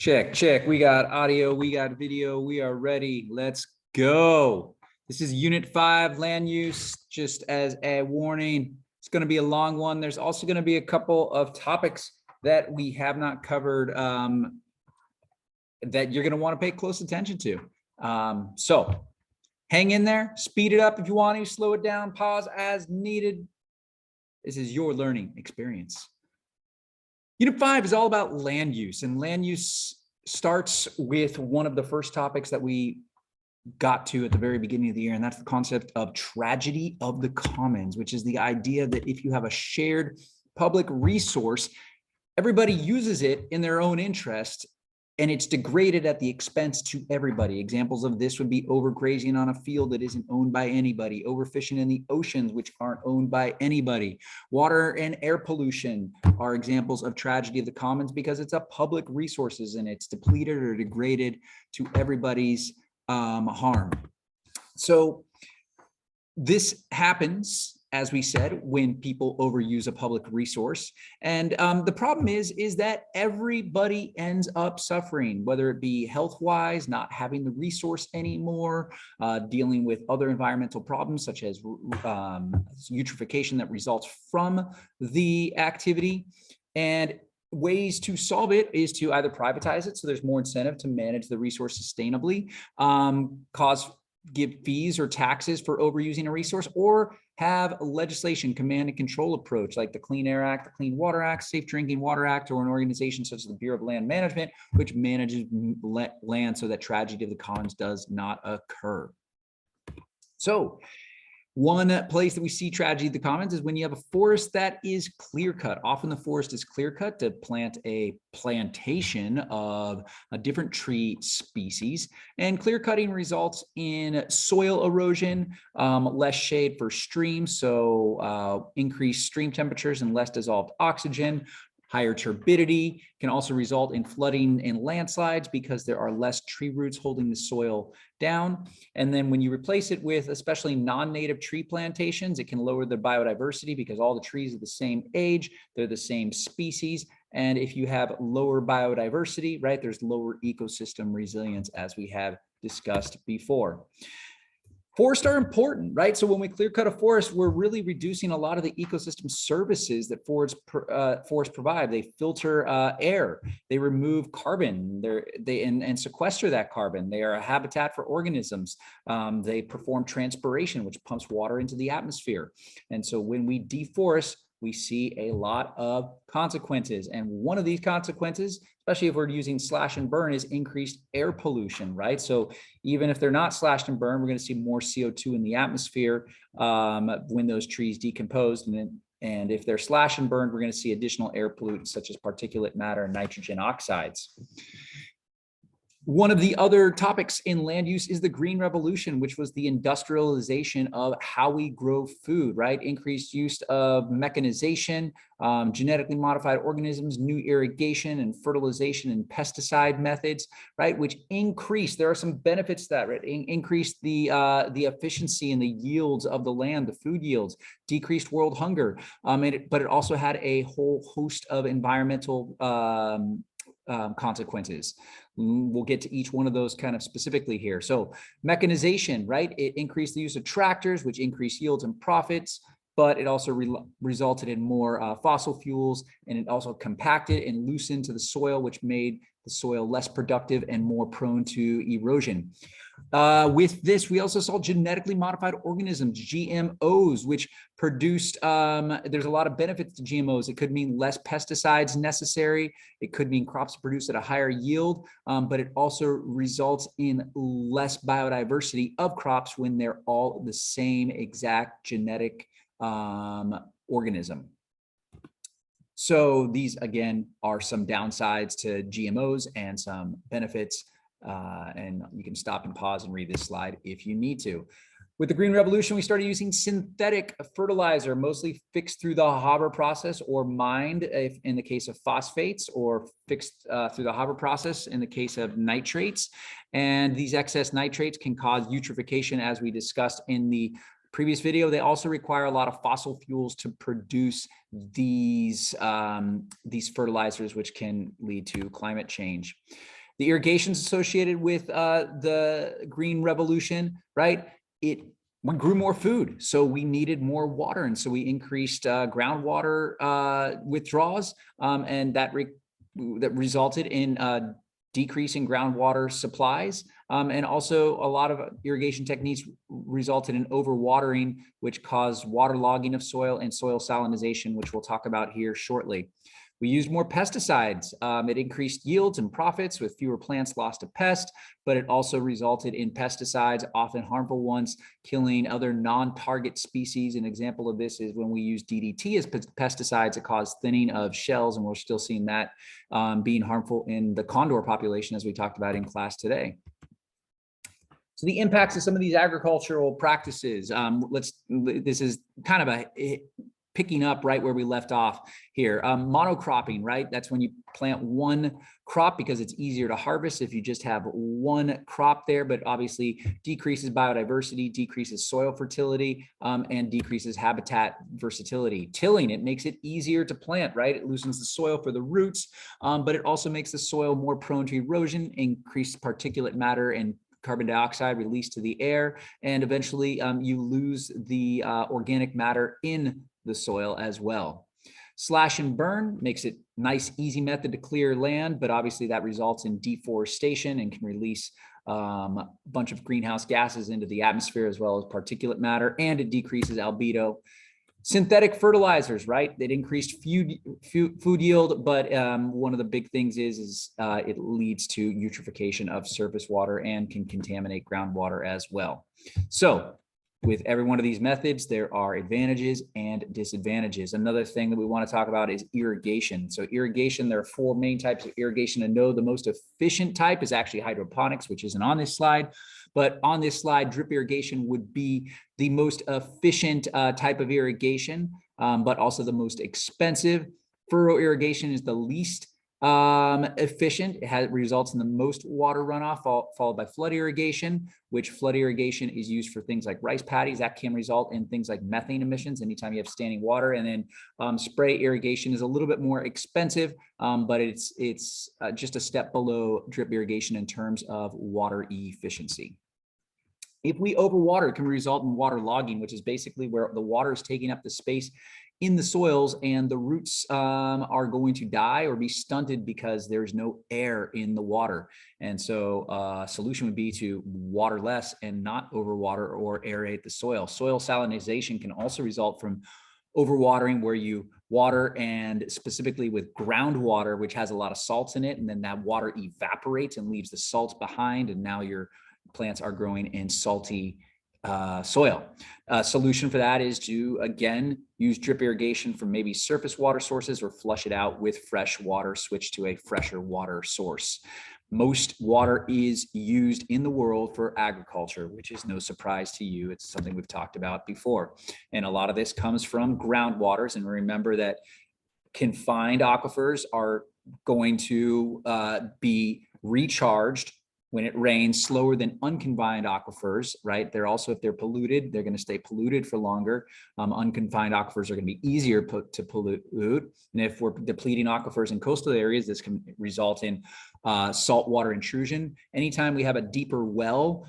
Check, check. We got audio, we got video, we are ready. Let's go. This is Unit 5, land use. Just as a warning, it's going to be a long one. There's also going to be a couple of topics that we have not covered that you're going to want to pay close attention to. So hang in there, speed it up if you want to, slow it down, pause as needed. This is your learning experience. Unit 5 is all about land use, and land use starts with one of the first topics that we got to at the very beginning of the year, and that's the concept of tragedy of the commons, which is the idea that if you have a shared public resource, everybody uses it in their own interest, and it's degraded at the expense to everybody. Examples of this would be overgrazing on a field that isn't owned by anybody, overfishing in the oceans, which aren't owned by anybody. Water and air pollution are examples of tragedy of the commons because it's a public resources and it's depleted or degraded to everybody's harm. So this happens, as we said, when people overuse a public resource. And the problem is that everybody ends up suffering, whether it be health-wise, not having the resource anymore, dealing with other environmental problems such as eutrophication that results from the activity. And ways to solve it is to either privatize it, so there's more incentive to manage the resource sustainably, give fees or taxes for overusing a resource, or have legislation, command and control approach like the Clean Air Act, the Clean Water Act, Safe Drinking Water Act, or an organization such as the Bureau of Land Management, which manages land so that tragedy of the commons does not occur. So one place that we see tragedy of the commons is when you have a forest that is clear cut. Often the forest is clear cut to plant a plantation of a different tree species, and clear cutting results in soil erosion, less shade for streams, so increased stream temperatures and less dissolved oxygen. Higher turbidity can also result in flooding and landslides because there are less tree roots holding the soil down. And then when you replace it with especially non-native tree plantations, it can lower the biodiversity because all the trees are the same age, they're the same species. And if you have lower biodiversity, right, there's lower ecosystem resilience, as we have discussed before. Forests are important, right? So when we clear cut a forest, we're really reducing a lot of the ecosystem services that forests provide. They filter air, they remove carbon, and sequester that carbon. They are a habitat for organisms. They perform transpiration, which pumps water into the atmosphere. And so when we deforest, we see a lot of consequences. And one of these consequences, especially if we're using slash and burn, is increased air pollution, right? So even if they're not slashed and burned, we're going to see more CO2 in the atmosphere when those trees decompose. And if they're slashed and burned, we're going to see additional air pollutants such as particulate matter and nitrogen oxides. One of the other topics in land use is the Green Revolution, which was the industrialization of how we grow food, right? Increased use of mechanization, genetically modified organisms, new irrigation and fertilization and pesticide methods, right? Which increase, there are some benefits to that, right? Increase the efficiency and the yields of the land, the food yields, decreased world hunger. But it also had a whole host of environmental consequences. We'll get to each one of those kind of specifically here. So mechanization, right? It increased the use of tractors, which increased yields and profits, but it also resulted in more fossil fuels, and it also compacted and loosened to the soil, which made the soil less productive and more prone to erosion. With this, we also saw genetically modified organisms, GMOs, which produced, there's a lot of benefits to GMOs. It could mean less pesticides necessary. It could mean crops produced at a higher yield, but it also results in less biodiversity of crops when they're all the same exact genetic organism. So these, again, are some downsides to GMOs and some benefits. And you can stop and pause and read this slide if you need to. With the Green Revolution, we started using synthetic fertilizer, mostly fixed through the Haber process or mined if in the case of phosphates, or fixed through the Haber process in the case of nitrates. And these excess nitrates can cause eutrophication, as we discussed in the previous video, they also require a lot of fossil fuels to produce these fertilizers, which can lead to climate change. The irrigations associated with the green revolution, right? We grew more food, so we needed more water, and so we increased groundwater withdrawals, and that resulted in decreasing groundwater supplies, and also a lot of irrigation techniques resulted in overwatering, which caused waterlogging of soil and soil salinization, which we'll talk about here shortly. We used more pesticides. It increased yields and profits with fewer plants lost to pest, but it also resulted in pesticides, often harmful ones, killing other non-target species. An example of this is when we use DDT as pesticides, it caused thinning of shells, and we're still seeing that being harmful in the condor population, as we talked about in class today. So the impacts of some of these agricultural practices, this is kind of picking up right where we left off here. Monocropping, right? That's when you plant one crop because it's easier to harvest if you just have one crop there, but obviously decreases biodiversity, decreases soil fertility, and decreases habitat versatility. Tilling, it makes it easier to plant, right? It loosens the soil for the roots, but it also makes the soil more prone to erosion, increased particulate matter and carbon dioxide released to the air, and eventually you lose the organic matter in the soil as well. Slash and burn makes it nice, easy method to clear land, but obviously that results in deforestation and can release a bunch of greenhouse gases into the atmosphere as well as particulate matter, and it decreases albedo. Synthetic fertilizers, right? It increased food yield, but one of the big things is it leads to eutrophication of surface water and can contaminate groundwater as well. So with every one of these methods, there are advantages and disadvantages. Another thing that we want to talk about is irrigation. So irrigation, there are 4 main types of irrigation to know. The most efficient type is actually hydroponics, which isn't on this slide. But on this slide, drip irrigation would be the most efficient type of irrigation, but also the most expensive. Furrow irrigation is the least efficient. It results in the most water runoff, followed by flood irrigation, which flood irrigation is used for things like rice paddies. That can result in things like methane emissions anytime you have standing water. And then spray irrigation is a little bit more expensive, but it's just a step below drip irrigation in terms of water efficiency. If we overwater, it can result in water logging, which is basically where the water is taking up the space in the soils and the roots are going to die or be stunted because there's no air in the water. And so a solution would be to water less and not overwater or aerate the soil. Soil salinization can also result from overwatering, where you water and specifically with groundwater, which has a lot of salts in it, and then that water evaporates and leaves the salts behind, and now your plants are growing in salty soil. Solution for that is to, again, use drip irrigation from maybe surface water sources, or flush it out with fresh water, switch to a fresher water source. Most water is used in the world for agriculture, which is no surprise to you. It's something we've talked about before. And a lot of this comes from groundwaters. And remember that confined aquifers are going to be recharged when it rains slower than unconfined aquifers, right? They're also, if they're polluted, they're going to stay polluted for longer. Unconfined aquifers are going to be easier to pollute. And if we're depleting aquifers in coastal areas, this can result in saltwater intrusion. Anytime we have a deeper well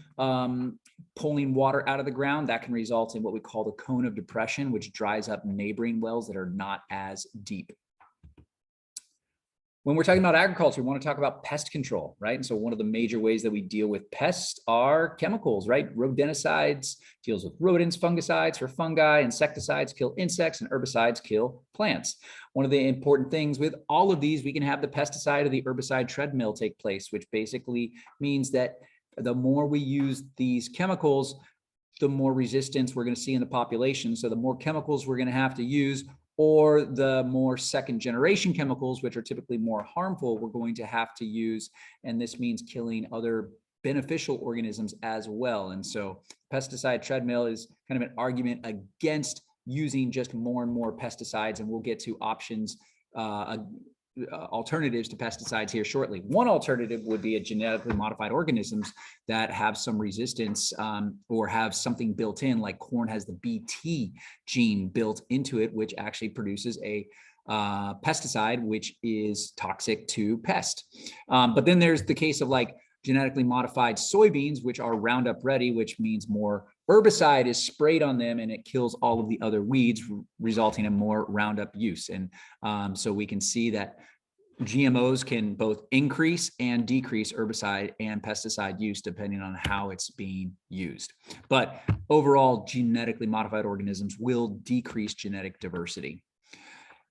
pulling water out of the ground, that can result in what we call the cone of depression, which dries up neighboring wells that are not as deep. When we're talking about agriculture, we want to talk about pest control, right? And so one of the major ways that we deal with pests are chemicals, right? Rodenticides deals with rodents, fungicides for fungi, insecticides kill insects, and herbicides kill plants. One of the important things with all of these, we can have the pesticide or the herbicide treadmill take place, which basically means that the more we use these chemicals, the more resistance we're going to see in the population. So the more chemicals we're going to have to use, or the more second generation chemicals, which are typically more harmful, we're going to have to use. And this means killing other beneficial organisms as well. And so pesticide treadmill is kind of an argument against using just more and more pesticides. And we'll get to options alternatives to pesticides here shortly. One alternative would be a genetically modified organisms that have some resistance or have something built in, like corn has the BT gene built into it, which actually produces a pesticide, which is toxic to pest. But then there's the case of like genetically modified soybeans, which are Roundup ready, which means more herbicide is sprayed on them and it kills all of the other weeds, resulting in more Roundup use. And so we can see that GMOs can both increase and decrease herbicide and pesticide use depending on how it's being used. But overall, genetically modified organisms will decrease genetic diversity.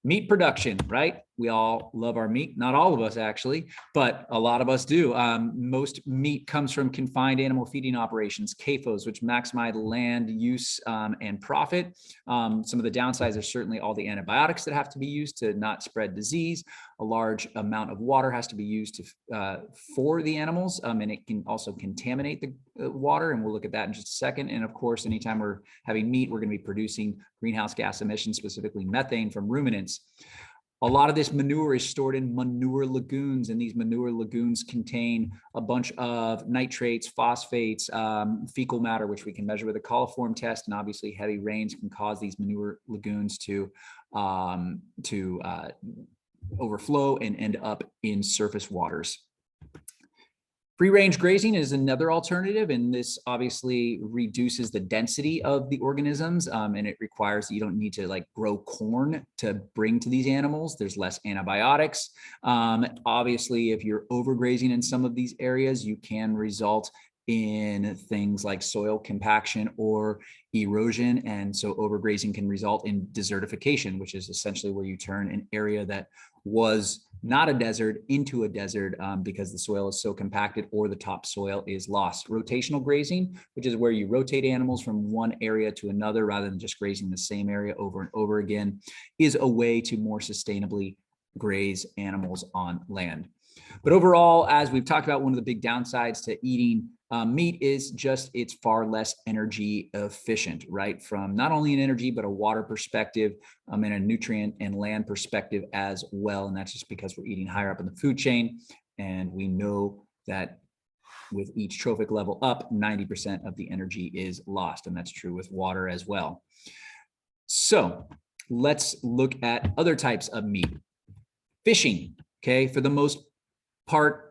Meat production, right? We all love our meat. Not all of us actually, but a lot of us do. Most meat comes from confined animal feeding operations, CAFOs, which maximize land use and profit. Some of the downsides are certainly all the antibiotics that have to be used to not spread disease. A large amount of water has to be used for the animals, and it can also contaminate the water, and we'll look at that in just a second. And of course, anytime we're having meat, we're going to be producing greenhouse gas emissions, specifically methane from ruminants. A lot of this manure is stored in manure lagoons, and these manure lagoons contain a bunch of nitrates, phosphates, fecal matter, which we can measure with a coliform test. And obviously heavy rains can cause these manure lagoons to overflow and end up in surface waters. Free range grazing is another alternative, and this obviously reduces the density of the organisms, and it requires that you don't need to like grow corn to bring to these animals. There's less antibiotics. Obviously, if you're overgrazing in some of these areas, you can result in things like soil compaction or erosion. And so overgrazing can result in desertification, which is essentially where you turn an area that was not a desert into a desert because the soil is so compacted or the topsoil is lost. Rotational grazing, which is where you rotate animals from one area to another rather than just grazing the same area over and over again, is a way to more sustainably graze animals on land. But overall, as we've talked about, one of the big downsides to eating meat is just it's far less energy efficient, right? From not only an energy, but a water perspective and a nutrient and land perspective as well. And that's just because we're eating higher up in the food chain. And we know that with each trophic level up, 90% of the energy is lost. And that's true with water as well. So let's look at other types of meat. Fishing, okay? For the most part,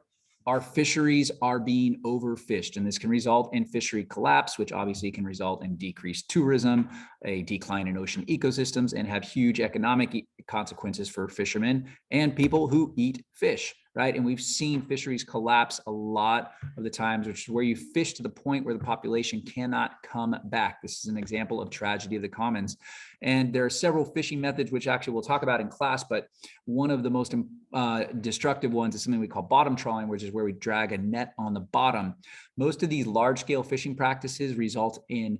our fisheries are being overfished, and this can result in fishery collapse, which obviously can result in decreased tourism, a decline in ocean ecosystems, and have huge economic consequences for fishermen and people who eat fish, right? And we've seen fisheries collapse a lot of the times, which is where you fish to the point where the population cannot come back. This is an example of tragedy of the commons. And there are several fishing methods, which actually we'll talk about in class, but one of the most destructive ones is something we call bottom trawling, which is where we drag a net on the bottom. Most of these large-scale fishing practices result in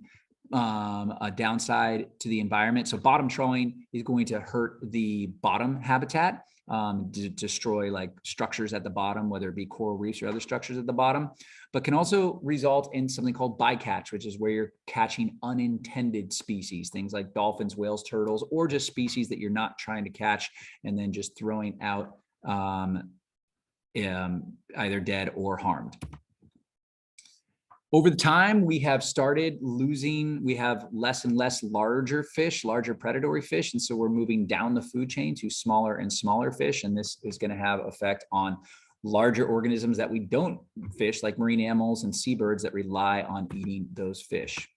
a downside to the environment. So bottom trawling is going to hurt the bottom habitat, to destroy like structures at the bottom, whether it be coral reefs or other structures at the bottom, but can also result in something called bycatch, which is where you're catching unintended species, things like dolphins, whales, turtles, or just species that you're not trying to catch and then just throwing out either dead or harmed. Over the time, we have started losing, we have less and less larger fish, larger predatory fish. And so we're moving down the food chain to smaller and smaller fish. And this is going to have effect on larger organisms that we don't fish, like marine mammals and seabirds that rely on eating those fish.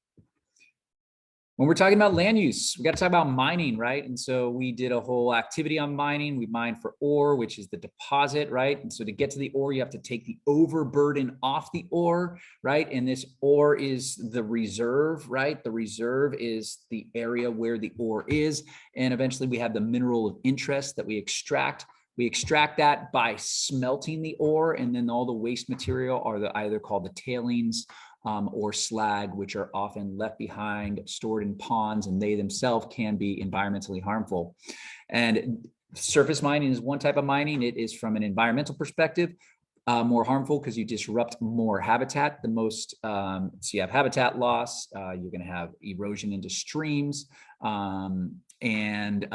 When we're talking about land use, we got to talk about mining, right? And so we did a whole activity on mining. We mined for ore, which is the deposit, right? And so to get to the ore, you have to take the overburden off the ore, right? And this ore is the reserve, right? The reserve is the area where the ore is. And eventually we have the mineral of interest that we extract. We extract that by smelting the ore, and then all the waste material are either called the tailings or slag, which are often left behind, stored in ponds, and they themselves can be environmentally harmful. And surface mining is one type of mining. It is from an environmental perspective more harmful because you disrupt more habitat. So you have habitat loss, you're going to have erosion into streams, And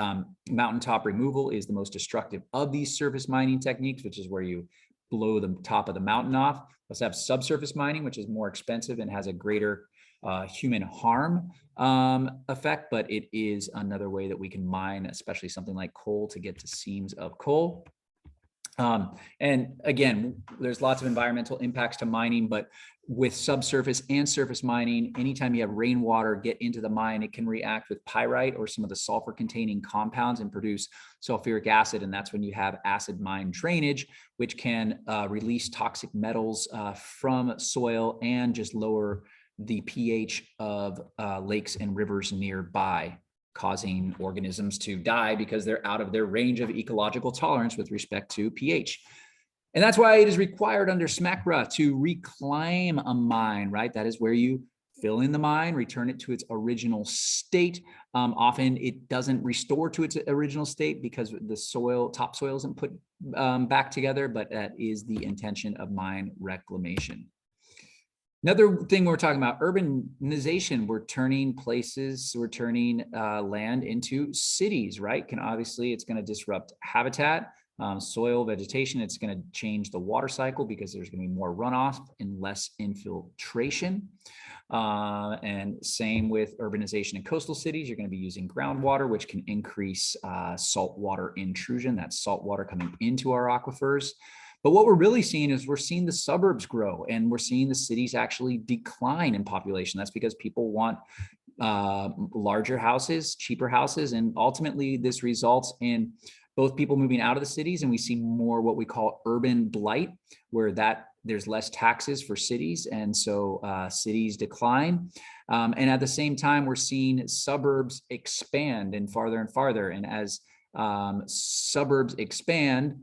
mountaintop removal is the most destructive of these surface mining techniques, which is where you blow the top of the mountain off. Let's have subsurface mining, which is more expensive and has a greater human harm effect, but it is another way that we can mine, especially something like coal, to get to seams of coal. And again, there's lots of environmental impacts to mining, but with subsurface and surface mining, anytime you have rainwater get into the mine, it can react with pyrite or some of the sulfur containing compounds and produce sulfuric acid. And that's when you have acid mine drainage, which can release toxic metals from soil and just lower the pH of lakes and rivers nearby, causing organisms to die because they're out of their range of ecological tolerance with respect to pH. And that's why it is required under SMCRA to reclaim a mine, right? That is where you fill in the mine, return it to its original state. Often it doesn't restore to its original state because the soil, topsoil isn't put back together, but that is the intention of mine reclamation. Another thing we're talking about, urbanization. We're turning places, we're turning land into cities, right? It's going to disrupt habitat, soil, vegetation. It's going to change the water cycle because there's going to be more runoff and less infiltration. And same with urbanization in coastal cities. You're going to be using groundwater, which can increase saltwater intrusion. That's saltwater coming into our aquifers. But what we're really seeing is we're seeing the suburbs grow and we're seeing the cities actually decline in population. That's because people want larger houses, cheaper houses, and ultimately this results in both people moving out of the cities, and we see more what we call urban blight, where there's less taxes for cities, and so cities decline. And at the same time, we're seeing suburbs expand and farther. And as suburbs expand,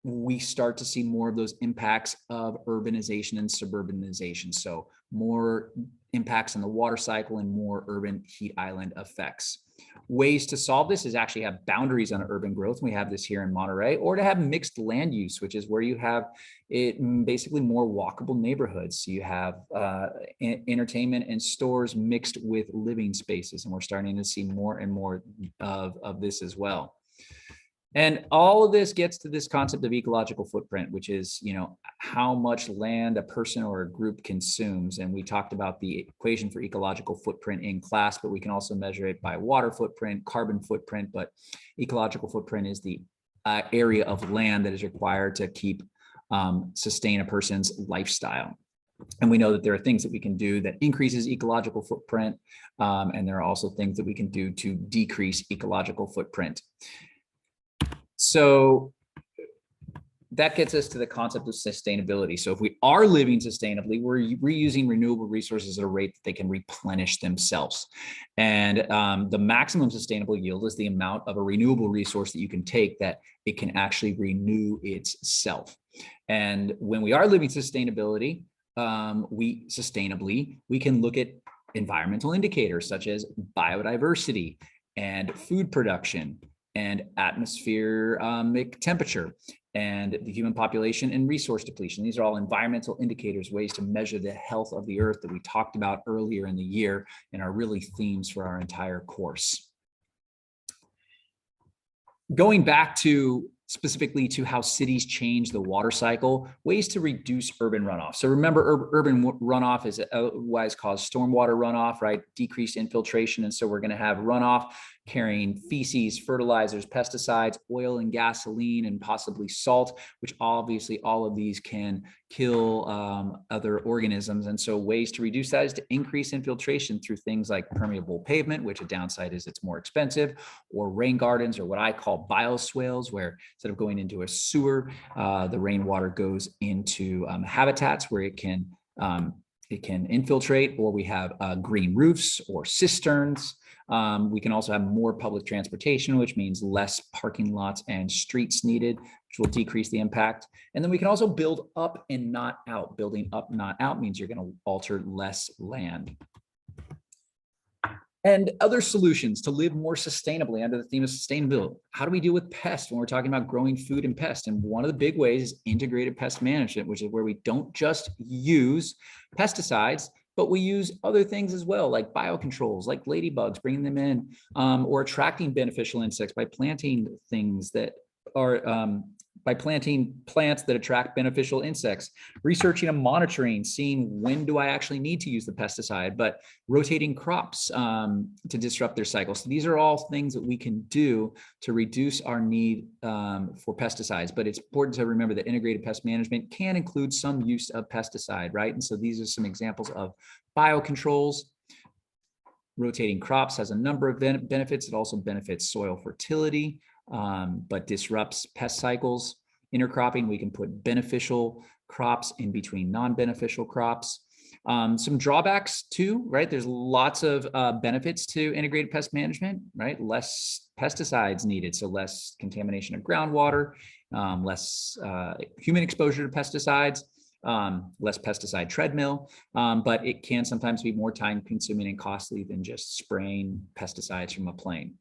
we start to see more of those impacts of urbanization and suburbanization. So more impacts on the water cycle and more urban heat island effects. Ways to solve this is actually have boundaries on urban growth. We have this here in Monterey, or to have mixed land use, which is where you have it basically more walkable neighborhoods. So you have entertainment and stores mixed with living spaces. And we're starting to see more and more of this as well. And all of this gets to this concept of ecological footprint, which is, how much land a person or a group consumes. And we talked about the equation for ecological footprint in class, but we can also measure it by water footprint, carbon footprint. But ecological footprint is the area of land that is required to keep sustain a person's lifestyle. And we know that there are things that we can do that increases ecological footprint. And there are also things that we can do to decrease ecological footprint. So that gets us to the concept of sustainability. So if we are living sustainably, we're reusing renewable resources at a rate that they can replenish themselves. And the maximum sustainable yield is the amount of a renewable resource that you can take that it can actually renew itself. And when we are living sustainability, we can look at environmental indicators such as biodiversity and food production and atmospheric temperature and the human population and resource depletion. These are all environmental indicators, ways to measure the health of the earth that we talked about earlier in the year and are really themes for our entire course. Going back to specifically to how cities change the water cycle, ways to reduce urban runoff. So remember, urban runoff is otherwise called stormwater runoff, right? Decreased infiltration. And so we're going to have runoff carrying feces, fertilizers, pesticides, oil and gasoline, and possibly salt, which obviously all of these can kill other organisms. And so ways to reduce that is to increase infiltration through things like permeable pavement, which a downside is it's more expensive, or rain gardens, or what I call bioswales, where instead of going into a sewer, the rainwater goes into habitats where it can infiltrate, or we have green roofs or cisterns. We can also have more public transportation, which means less parking lots and streets needed, which will decrease the impact. And then we can also build up and not out. Building up, not out means you're going to alter less land. And other solutions to live more sustainably under the theme of sustainability. How do we deal with pests when we're talking about growing food and pests? And one of the big ways is integrated pest management, which is where we don't just use pesticides, but we use other things as well, like biocontrols, like ladybugs, bringing them in, or attracting beneficial insects by planting things that are by planting plants that attract beneficial insects, researching and monitoring, seeing when do I actually need to use the pesticide, but rotating crops to disrupt their cycle. So these are all things that we can do to reduce our need for pesticides. But it's important to remember that integrated pest management can include some use of pesticide, right? And so these are some examples of biocontrols. Rotating crops has a number of benefits. It also benefits soil fertility, but disrupts pest cycles. Intercropping, we can put beneficial crops in between non-beneficial crops. Some drawbacks too, right? There's lots of benefits to integrated pest management, right? Less pesticides needed, so less contamination of groundwater, less human exposure to pesticides, less pesticide treadmill, but it can sometimes be more time consuming and costly than just spraying pesticides from a plane.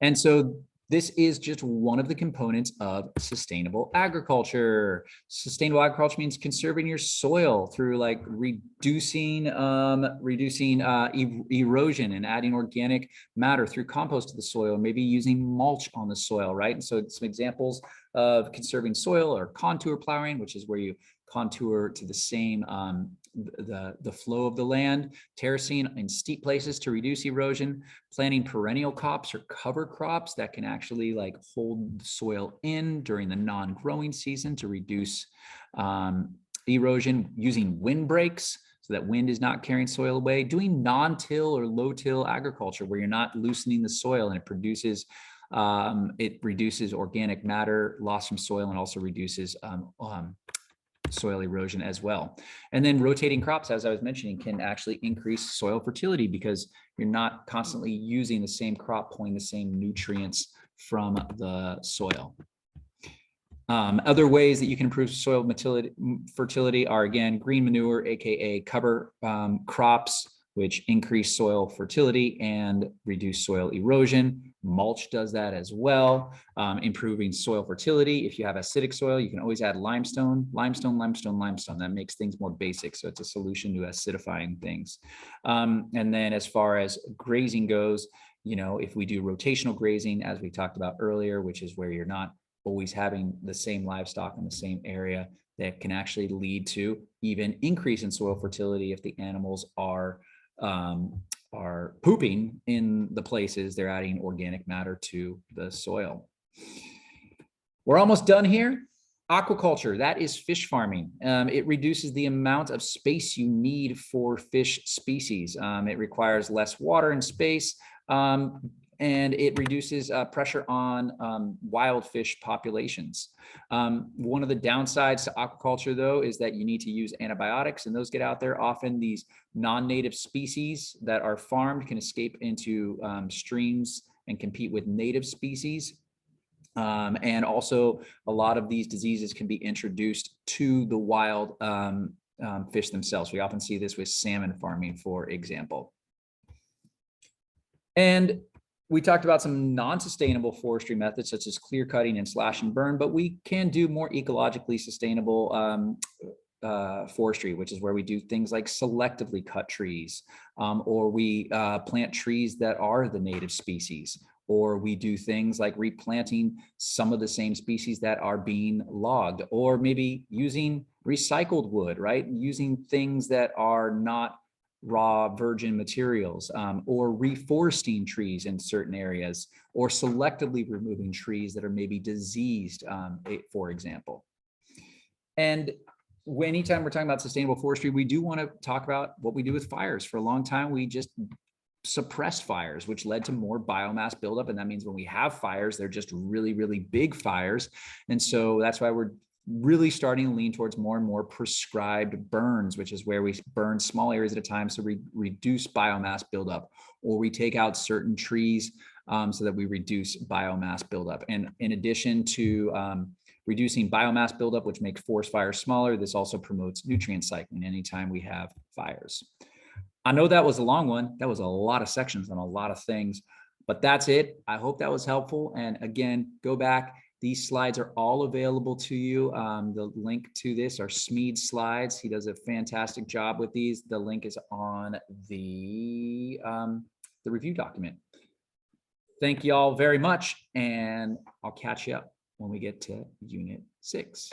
And so this is just one of the components of sustainable agriculture. Sustainable agriculture means conserving your soil through like reducing erosion and adding organic matter through compost to the soil, maybe using mulch on the soil, right? And so some examples of conserving soil are contour plowing, which is where you contour to the same the flow of the land, terracing in steep places to reduce erosion, planting perennial crops or cover crops that can actually like hold the soil in during the non-growing season to reduce erosion, using windbreaks so that wind is not carrying soil away, doing non-till or low-till agriculture where you're not loosening the soil and it reduces organic matter loss from soil and also reduces soil erosion as well. And then rotating crops, as I was mentioning, can actually increase soil fertility because you're not constantly using the same crop pulling the same nutrients from the soil. Other ways that you can improve soil fertility are, again, green manure, aka cover crops, which increase soil fertility and reduce soil erosion. Mulch does that as well, improving soil fertility. If you have acidic soil, you can always add limestone. That makes things more basic. So it's a solution to acidifying things. And then as far as grazing goes, you know, if we do rotational grazing, as we talked about earlier, which is where you're not always having the same livestock in the same area, that can actually lead to even increase in soil fertility if the animals are pooping in the places they're adding organic matter to the soil. We're almost done here. Aquaculture, that is fish farming. It reduces the amount of space you need for fish species. It requires less water and space, and it reduces pressure on wild fish populations. One of the downsides to aquaculture, though, is that you need to use antibiotics, and those get out there. Often these non-native species that are farmed can escape into streams and compete with native species. And also a lot of these diseases can be introduced to the wild fish themselves. We often see this with salmon farming, for example. And we talked about some non-sustainable forestry methods such as clear cutting and slash and burn, but we can do more ecologically sustainable forestry, which is where we do things like selectively cut trees, or we plant trees that are the native species, or we do things like replanting some of the same species that are being logged, or maybe using recycled wood, right? Using things that are not raw virgin materials, or reforesting trees in certain areas, or selectively removing trees that are maybe diseased, for example. And anytime we're talking about sustainable forestry, we do want to talk about what we do with fires. For a long time, we just suppressed fires, which led to more biomass buildup. And that means when we have fires, they're just really, really big fires. And so that's why we're really starting to lean towards more and more prescribed burns, which is where we burn small areas at a time so we reduce biomass buildup, or we take out certain trees so that we reduce biomass buildup. And in addition to reducing biomass buildup, which makes forest fires smaller, this also promotes nutrient cycling anytime we have fires. I know that was a long one. That was a lot of sections on a lot of things, but that's it. I hope that was helpful. And again, go back. These slides are all available to you. The link to this are Smeed's slides. He does a fantastic job with these. The link is on the review document. Thank you all very much, and I'll catch you up when we get to Unit 6.